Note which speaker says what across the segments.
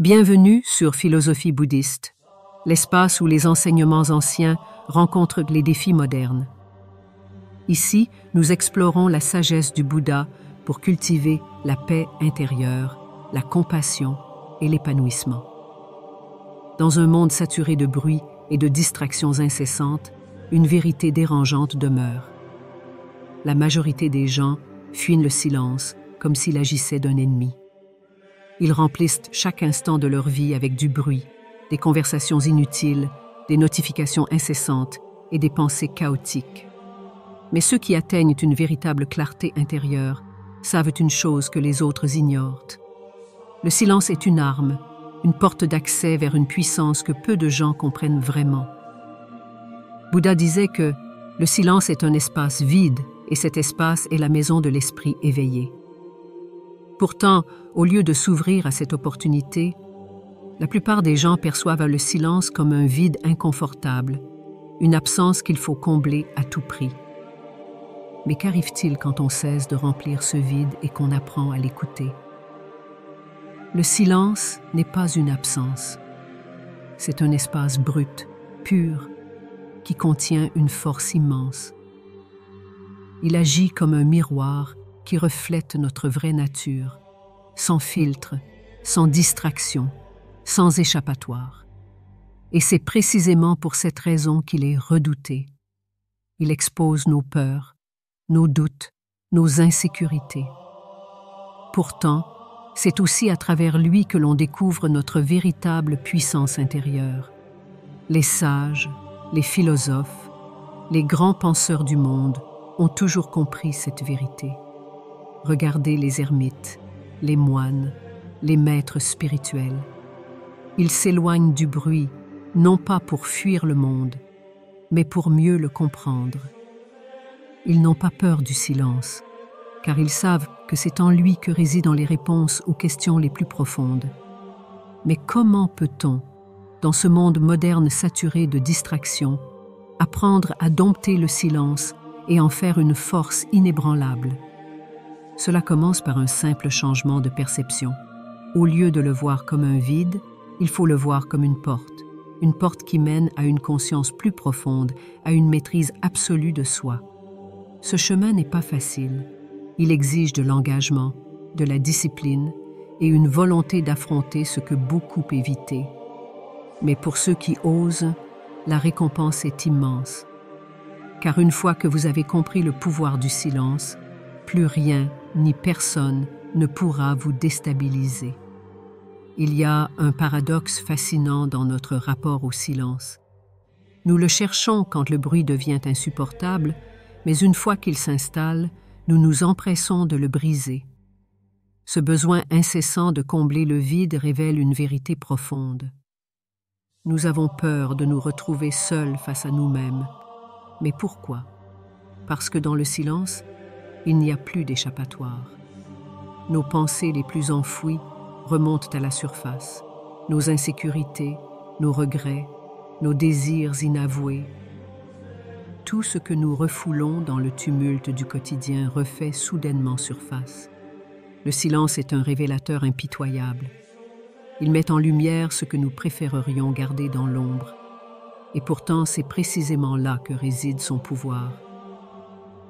Speaker 1: Bienvenue sur Philosophie bouddhiste, l'espace où les enseignements anciens rencontrent les défis modernes. Ici, nous explorons la sagesse du Bouddha pour cultiver la paix intérieure, la compassion et l'épanouissement. Dans un monde saturé de bruit et de distractions incessantes, une vérité dérangeante demeure. La majorité des gens fuient le silence comme s'il agissait d'un ennemi. Ils remplissent chaque instant de leur vie avec du bruit, des conversations inutiles, des notifications incessantes et des pensées chaotiques. Mais ceux qui atteignent une véritable clarté intérieure savent une chose que les autres ignorent. Le silence est une arme, une porte d'accès vers une puissance que peu de gens comprennent vraiment. Bouddha disait que le silence est un espace vide et cet espace est la maison de l'esprit éveillé. Pourtant, au lieu de s'ouvrir à cette opportunité, la plupart des gens perçoivent le silence comme un vide inconfortable, une absence qu'il faut combler à tout prix. Mais qu'arrive-t-il quand on cesse de remplir ce vide et qu'on apprend à l'écouter? Le silence n'est pas une absence. C'est un espace brut, pur, qui contient une force immense. Il agit comme un miroir qui reflète notre vraie nature, sans filtre, sans distraction, sans échappatoire. Et c'est précisément pour cette raison qu'il est redouté. Il expose nos peurs, nos doutes, nos insécurités. Pourtant, c'est aussi à travers lui que l'on découvre notre véritable puissance intérieure. Les sages, les philosophes, les grands penseurs du monde ont toujours compris cette vérité. Regardez les ermites, les moines, les maîtres spirituels. Ils s'éloignent du bruit, non pas pour fuir le monde, mais pour mieux le comprendre. Ils n'ont pas peur du silence, car ils savent que c'est en lui que résident les réponses aux questions les plus profondes. Mais comment peut-on, dans ce monde moderne saturé de distractions, apprendre à dompter le silence et en faire une force inébranlable? Cela commence par un simple changement de perception. Au lieu de le voir comme un vide, il faut le voir comme une porte qui mène à une conscience plus profonde, à une maîtrise absolue de soi. Ce chemin n'est pas facile. Il exige de l'engagement, de la discipline et une volonté d'affronter ce que beaucoup évitaient. Mais pour ceux qui osent, la récompense est immense. Car une fois que vous avez compris le pouvoir du silence, plus rien ni personne ne pourra vous déstabiliser. Il y a un paradoxe fascinant dans notre rapport au silence. Nous le cherchons quand le bruit devient insupportable, mais une fois qu'il s'installe, nous nous empressons de le briser. Ce besoin incessant de combler le vide révèle une vérité profonde. Nous avons peur de nous retrouver seuls face à nous-mêmes. Mais pourquoi? Parce que dans le silence, il n'y a plus d'échappatoire. Nos pensées les plus enfouies remontent à la surface. Nos insécurités, nos regrets, nos désirs inavoués. Tout ce que nous refoulons dans le tumulte du quotidien refait soudainement surface. Le silence est un révélateur impitoyable. Il met en lumière ce que nous préférerions garder dans l'ombre. Et pourtant, c'est précisément là que réside son pouvoir.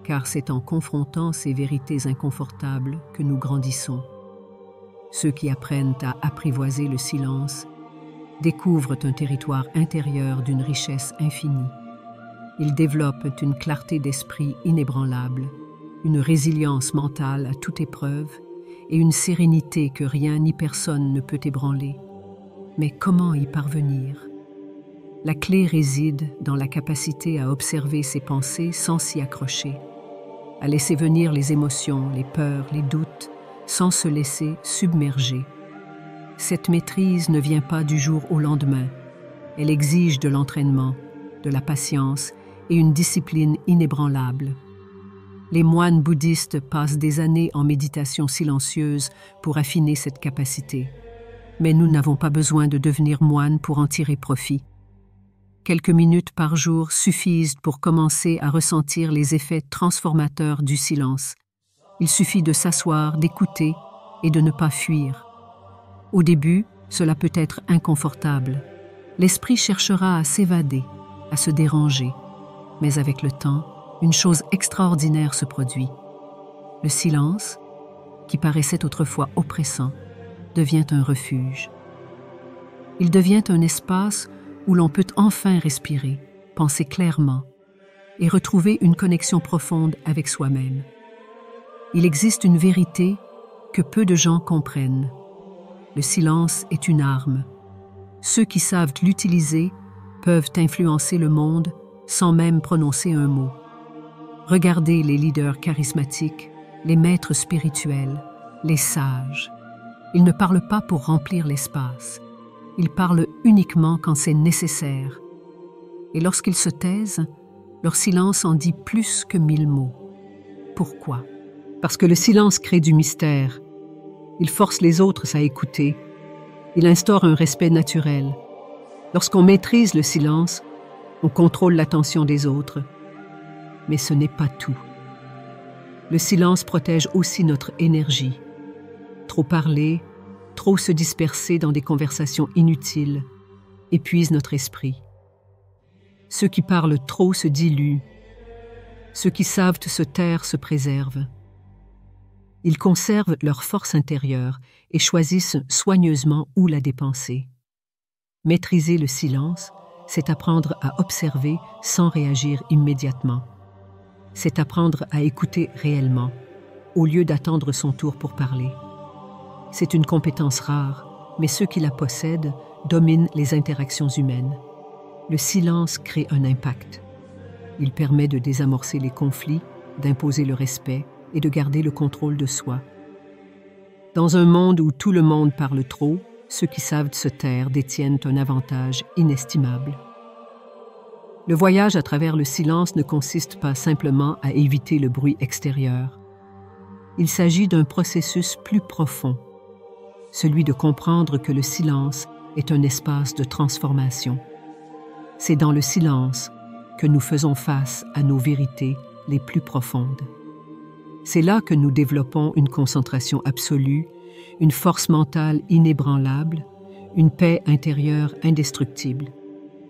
Speaker 1: Car c'est en confrontant ces vérités inconfortables que nous grandissons. Ceux qui apprennent à apprivoiser le silence découvrent un territoire intérieur d'une richesse infinie. Ils développent une clarté d'esprit inébranlable, une résilience mentale à toute épreuve et une sérénité que rien ni personne ne peut ébranler. Mais comment y parvenir? La clé réside dans la capacité à observer ses pensées sans s'y accrocher, à laisser venir les émotions, les peurs, les doutes, sans se laisser submerger. Cette maîtrise ne vient pas du jour au lendemain. Elle exige de l'entraînement, de la patience et une discipline inébranlable. Les moines bouddhistes passent des années en méditation silencieuse pour affiner cette capacité. Mais nous n'avons pas besoin de devenir moines pour en tirer profit. Quelques minutes par jour suffisent pour commencer à ressentir les effets transformateurs du silence. Il suffit de s'asseoir, d'écouter et de ne pas fuir. Au début, Cela peut être inconfortable. L'esprit cherchera à s'évader, à se déranger. Mais avec le temps, une chose extraordinaire se produit. Le silence, qui paraissait autrefois oppressant, devient un refuge. Il devient un espace où l'on peut enfin respirer, penser clairement et retrouver une connexion profonde avec soi-même. Il existe une vérité que peu de gens comprennent. Le silence est une arme. Ceux qui savent l'utiliser peuvent influencer le monde sans même prononcer un mot. Regardez les leaders charismatiques, les maîtres spirituels, les sages. Ils ne parlent pas pour remplir l'espace. Ils parlent uniquement quand c'est nécessaire. Et lorsqu'ils se taisent, leur silence en dit plus que 1000 mots. Pourquoi? Parce que le silence crée du mystère. Il force les autres à écouter. Il instaure un respect naturel. Lorsqu'on maîtrise le silence, on contrôle l'attention des autres. Mais ce n'est pas tout. Le silence protège aussi notre énergie. Trop parler, trop se disperser dans des conversations inutiles, épuise notre esprit. Ceux qui parlent trop se diluent. Ceux qui savent se taire se préservent. Ils conservent leur force intérieure et choisissent soigneusement où la dépenser. Maîtriser le silence, c'est apprendre à observer sans réagir immédiatement. C'est apprendre à écouter réellement, au lieu d'attendre son tour pour parler. C'est une compétence rare, mais ceux qui la possèdent dominent les interactions humaines. Le silence crée un impact. Il permet de désamorcer les conflits, d'imposer le respect et de garder le contrôle de soi. Dans un monde où tout le monde parle trop, ceux qui savent se taire détiennent un avantage inestimable. Le voyage à travers le silence ne consiste pas simplement à éviter le bruit extérieur. Il s'agit d'un processus plus profond, celui de comprendre que le silence est un espace de transformation. C'est dans le silence que nous faisons face à nos vérités les plus profondes. C'est là que nous développons une concentration absolue, une force mentale inébranlable, une paix intérieure indestructible.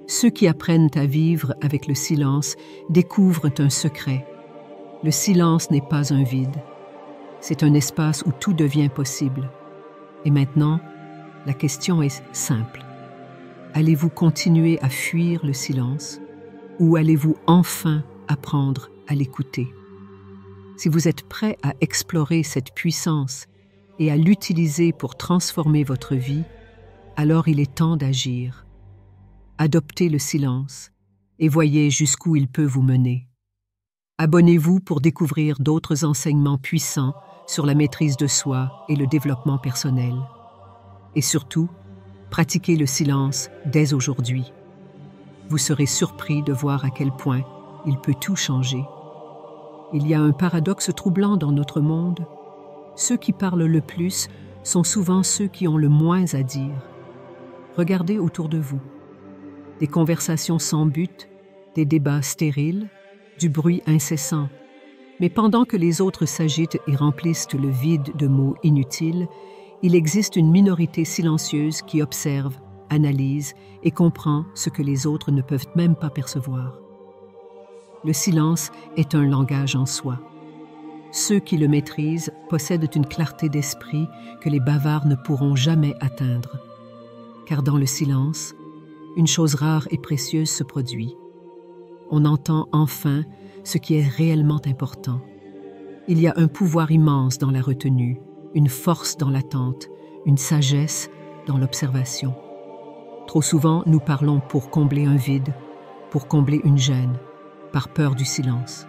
Speaker 1: Ceux qui apprennent à vivre avec le silence découvrent un secret. Le silence n'est pas un vide. C'est un espace où tout devient possible. Et maintenant, la question est simple. Allez-vous continuer à fuir le silence ou allez-vous enfin apprendre à l'écouter? Si vous êtes prêt à explorer cette puissance et à l'utiliser pour transformer votre vie, alors il est temps d'agir. Adoptez le silence et voyez jusqu'où il peut vous mener. Abonnez-vous pour découvrir d'autres enseignements puissants sur la maîtrise de soi et le développement personnel. Et surtout, pratiquez le silence dès aujourd'hui. Vous serez surpris de voir à quel point il peut tout changer. Il y a un paradoxe troublant dans notre monde. Ceux qui parlent le plus sont souvent ceux qui ont le moins à dire. Regardez autour de vous. Des conversations sans but, des débats stériles, du bruit incessant. Mais pendant que les autres s'agitent et remplissent le vide de mots inutiles, il existe une minorité silencieuse qui observe, analyse et comprend ce que les autres ne peuvent même pas percevoir. Le silence est un langage en soi. Ceux qui le maîtrisent possèdent une clarté d'esprit que les bavards ne pourront jamais atteindre. Car dans le silence, une chose rare et précieuse se produit. On entend enfin ce qui est réellement important. Il y a un pouvoir immense dans la retenue, une force dans l'attente, une sagesse dans l'observation. Trop souvent, nous parlons pour combler un vide, pour combler une gêne, par peur du silence.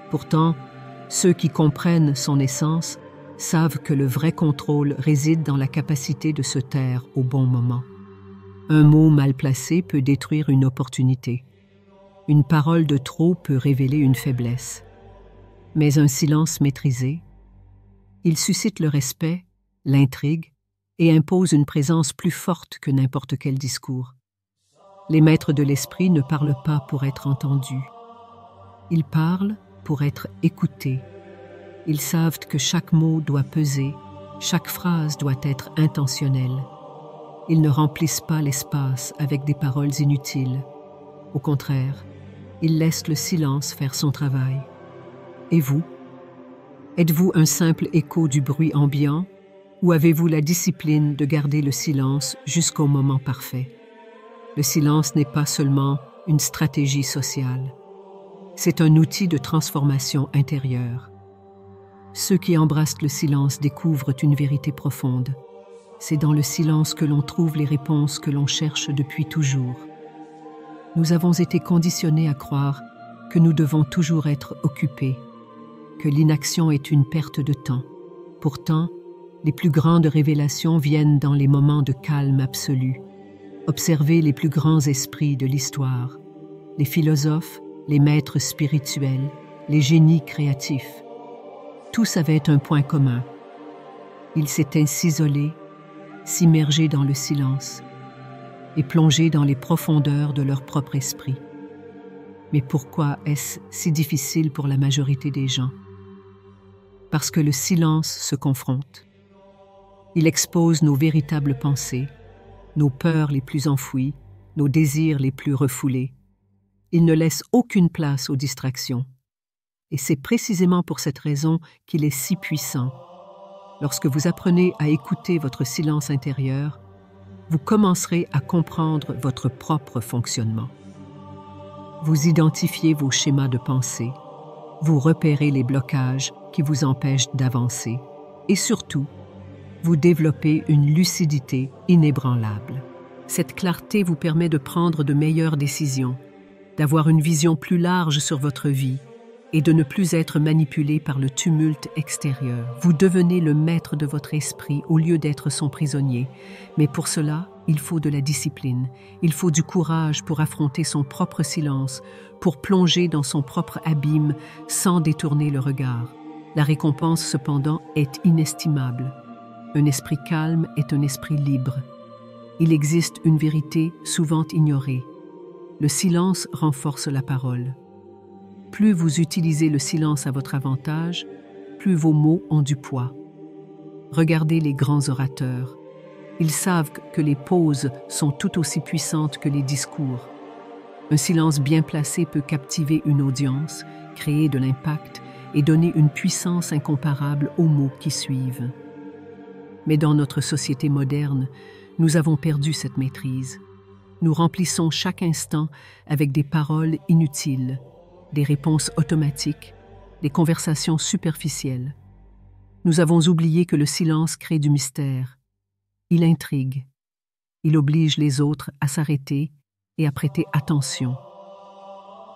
Speaker 1: Pourtant, ceux qui comprennent son essence savent que le vrai contrôle réside dans la capacité de se taire au bon moment. Un mot mal placé peut détruire une opportunité. Une parole de trop peut révéler une faiblesse. Mais un silence maîtrisé, il suscite le respect, l'intrigue et impose une présence plus forte que n'importe quel discours. Les maîtres de l'esprit ne parlent pas pour être entendus. Ils parlent pour être écoutés. Ils savent que chaque mot doit peser, chaque phrase doit être intentionnelle. Ils ne remplissent pas l'espace avec des paroles inutiles. Au contraire, ils laissent le silence faire son travail. Et vous? Êtes-vous un simple écho du bruit ambiant ou avez-vous la discipline de garder le silence jusqu'au moment parfait? Le silence n'est pas seulement une stratégie sociale. C'est un outil de transformation intérieure. Ceux qui embrassent le silence découvrent une vérité profonde. C'est dans le silence que l'on trouve les réponses que l'on cherche depuis toujours. Nous avons été conditionnés à croire que nous devons toujours être occupés, que l'inaction est une perte de temps. Pourtant, les plus grandes révélations viennent dans les moments de calme absolu. Observez les plus grands esprits de l'histoire, les philosophes, les maîtres spirituels, les génies créatifs. Tous avaient un point commun. Ils s'étaient s'isoler, s'immerger dans le silence et plonger dans les profondeurs de leur propre esprit. Mais pourquoi est-ce si difficile pour la majorité des gens? Parce que le silence se confronte. Il expose nos véritables pensées, nos peurs les plus enfouies, nos désirs les plus refoulés. Il ne laisse aucune place aux distractions. Et c'est précisément pour cette raison qu'il est si puissant. Lorsque vous apprenez à écouter votre silence intérieur, vous commencerez à comprendre votre propre fonctionnement. Vous identifiez vos schémas de pensée, vous repérez les blocages qui vous empêchent d'avancer et surtout, vous développez une lucidité inébranlable. Cette clarté vous permet de prendre de meilleures décisions, d'avoir une vision plus large sur votre vie et de ne plus être manipulé par le tumulte extérieur. Vous devenez le maître de votre esprit au lieu d'être son prisonnier. Mais pour cela, il faut de la discipline. Il faut du courage pour affronter son propre silence, pour plonger dans son propre abîme sans détourner le regard. La récompense, cependant, est inestimable. Un esprit calme est un esprit libre. Il existe une vérité souvent ignorée. Le silence renforce la parole. Plus vous utilisez le silence à votre avantage, plus vos mots ont du poids. Regardez les grands orateurs. Ils savent que les pauses sont tout aussi puissantes que les discours. Un silence bien placé peut captiver une audience, créer de l'impact et donner une puissance incomparable aux mots qui suivent. Mais dans notre société moderne, nous avons perdu cette maîtrise. Nous remplissons chaque instant avec des paroles inutiles, des réponses automatiques, des conversations superficielles. Nous avons oublié que le silence crée du mystère. Il intrigue. Il oblige les autres à s'arrêter et à prêter attention.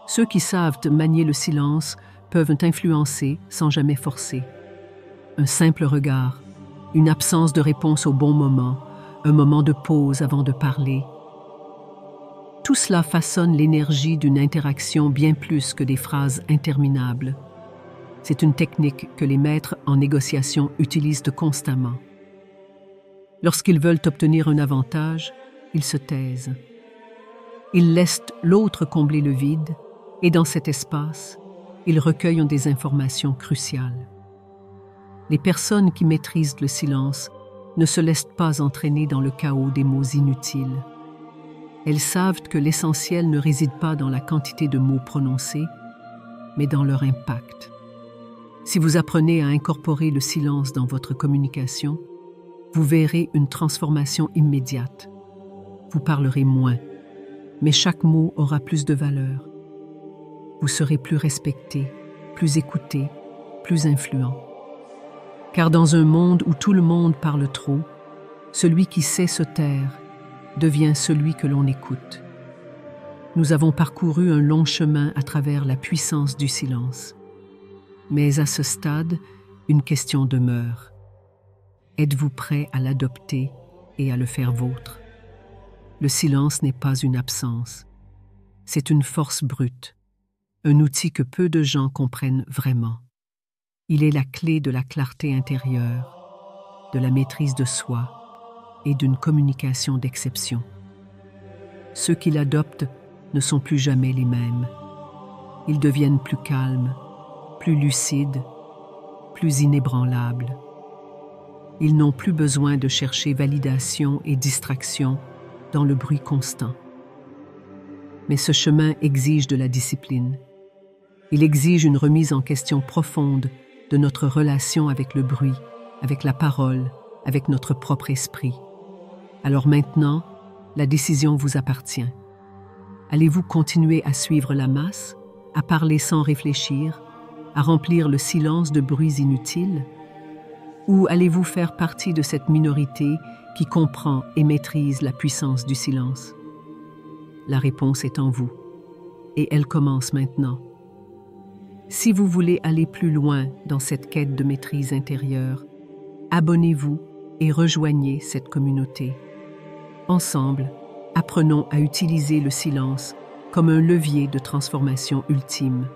Speaker 1: Ceux qui savent manier le silence peuvent influencer sans jamais forcer. Un simple regard, une absence de réponse au bon moment, un moment de pause avant de parler. Tout cela façonne l'énergie d'une interaction bien plus que des phrases interminables. C'est une technique que les maîtres en négociation utilisent constamment. Lorsqu'ils veulent obtenir un avantage, ils se taisent. Ils laissent l'autre combler le vide et dans cet espace, ils recueillent des informations cruciales. Les personnes qui maîtrisent le silence ne se laissent pas entraîner dans le chaos des mots inutiles. Elles savent que l'essentiel ne réside pas dans la quantité de mots prononcés, mais dans leur impact. Si vous apprenez à incorporer le silence dans votre communication, vous verrez une transformation immédiate. Vous parlerez moins, mais chaque mot aura plus de valeur. Vous serez plus respecté, plus écouté, plus influent. Car dans un monde où tout le monde parle trop, celui qui sait se taire devient celui que l'on écoute. Nous avons parcouru un long chemin à travers la puissance du silence. Mais à ce stade, une question demeure. Êtes-vous prêt à l'adopter et à le faire vôtre? Le silence n'est pas une absence. C'est une force brute, un outil que peu de gens comprennent vraiment. Il est la clé de la clarté intérieure, de la maîtrise de soi et d'une communication d'exception. Ceux qui l'adoptent ne sont plus jamais les mêmes. Ils deviennent plus calmes, plus lucides, plus inébranlables. Ils n'ont plus besoin de chercher validation et distraction dans le bruit constant. Mais ce chemin exige de la discipline. Il exige une remise en question profonde de notre relation avec le bruit, avec la parole, avec notre propre esprit. Alors maintenant, la décision vous appartient. Allez-vous continuer à suivre la masse, à parler sans réfléchir, à remplir le silence de bruits inutiles? Ou allez-vous faire partie de cette minorité qui comprend et maîtrise la puissance du silence? La réponse est en vous, et elle commence maintenant. Si vous voulez aller plus loin dans cette quête de maîtrise intérieure, abonnez-vous et rejoignez cette communauté. Ensemble, apprenons à utiliser le silence comme un levier de transformation ultime.